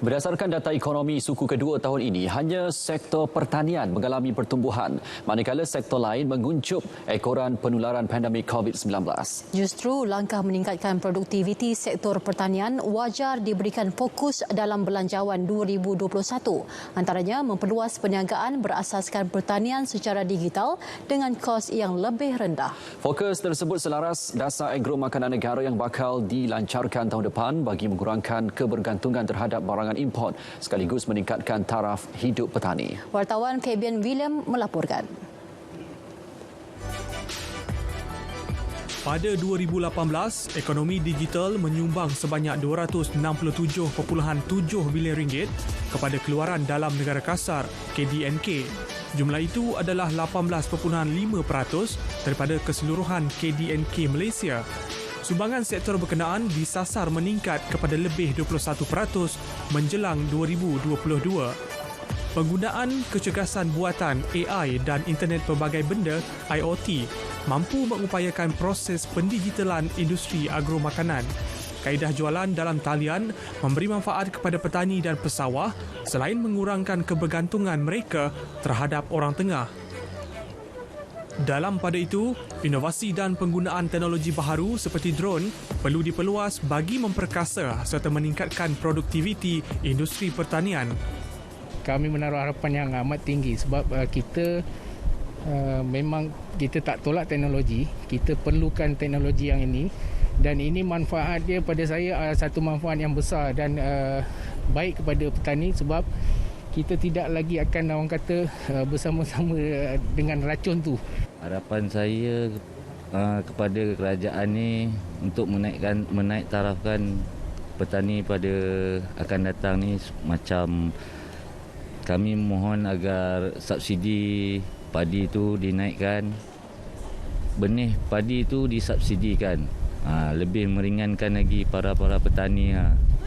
Berdasarkan data ekonomi suku kedua tahun ini, hanya sektor pertanian mengalami pertumbuhan, manakala sektor lain menguncup ekoran penularan pandemik COVID-19. Justru langkah meningkatkan produktiviti sektor pertanian wajar diberikan fokus dalam Belanjawan 2021. Antaranya memperluas perniagaan berasaskan pertanian secara digital dengan kos yang lebih rendah. Fokus tersebut selaras dasar agro makanan negara yang bakal dilancarkan tahun depan bagi mengurangkan kebergantungan terhadap barangan import sekaligus meningkatkan taraf hidup petani. Wartawan Fabian William melaporkan. Pada 2018, ekonomi digital menyumbang sebanyak 267.7 bilion ringgit kepada keluaran dalam negara kasar KDNK. Jumlah itu adalah 18.5% daripada keseluruhan KDNK Malaysia. Sumbangan sektor berkenaan disasar meningkat kepada lebih 21% menjelang 2022. Penggunaan kecergasan buatan AI dan Internet Pelbagai Benda IoT mampu mengupayakan proses pendigitalan industri agro makanan. Kaedah jualan dalam talian memberi manfaat kepada petani dan pesawah selain mengurangkan kebergantungan mereka terhadap orang tengah. Dalam pada itu, inovasi dan penggunaan teknologi baharu seperti drone perlu diperluas bagi memperkasa serta meningkatkan produktiviti industri pertanian. Kami menaruh harapan yang amat tinggi sebab kita memang kita tak tolak teknologi, kita perlukan teknologi yang ini dan ini manfaat dia pada saya satu manfaat yang besar dan baik kepada petani sebab kita tidak lagi akan orang kata bersama-sama dengan racun tu. Harapan saya kepada kerajaan ni untuk menaik tarafkan petani pada akan datang ni, macam kami mohon agar subsidi padi itu dinaikkan, benih padi itu disubsidikan, lebih meringankan lagi para petani.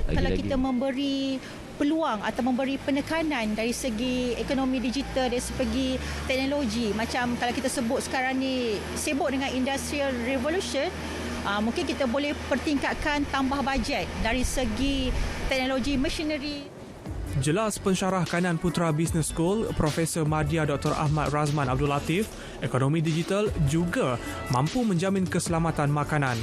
Kalau kita memberi peluang atau memberi penekanan dari segi ekonomi digital, dari segi teknologi, macam kalau kita sebut sekarang ni sibuk dengan industrial revolution, mungkin kita boleh pertingkatkan tambah bajet dari segi teknologi machinery. Jelas pensyarah kanan Putra Business School, Profesor Madya Dr. Ahmad Razman Abdul Latif, ekonomi digital juga mampu menjamin keselamatan makanan.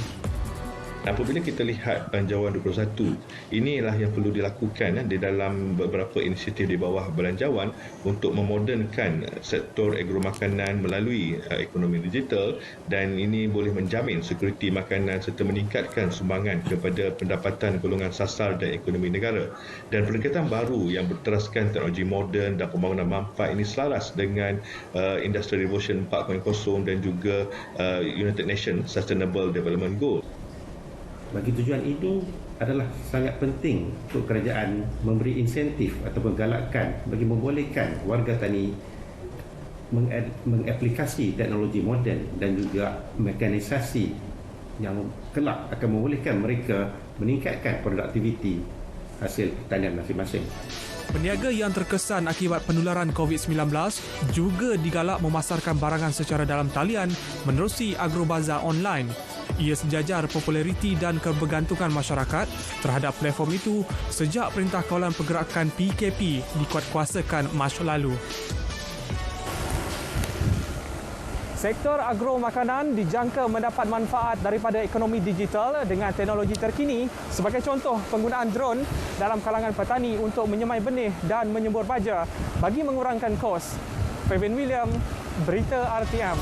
Apabila kita lihat Belanjawan 21, inilah yang perlu dilakukan di dalam beberapa inisiatif di bawah Belanjawan untuk memodernkan sektor agro makanan melalui ekonomi digital, dan ini boleh menjamin sekuriti makanan serta meningkatkan sumbangan kepada pendapatan golongan sasar dan ekonomi negara. Dan pendekatan baru yang berteraskan teknologi moden dan pembangunan manfaat ini selaras dengan Industrial Revolution 4.0 dan juga United Nations Sustainable Development Goals. Bagi tujuan ini adalah sangat penting untuk kerajaan memberi insentif atau menggalakkan bagi membolehkan warga tani mengaplikasi teknologi moden dan juga mekanisasi yang kelak akan membolehkan mereka meningkatkan produktiviti hasil pertanian masing-masing. Peniaga yang terkesan akibat penularan COVID-19 juga digalak memasarkan barangan secara dalam talian menerusi agrobazar online. Ia sejajar populariti dan kebergantungan masyarakat terhadap platform itu sejak Perintah Kawalan Pergerakan PKP dikuatkuasakan Mac lalu. Sektor agro makanan dijangka mendapat manfaat daripada ekonomi digital dengan teknologi terkini, sebagai contoh penggunaan drone dalam kalangan petani untuk menyemai benih dan menyembur baja bagi mengurangkan kos. Fabian William, Berita RTM.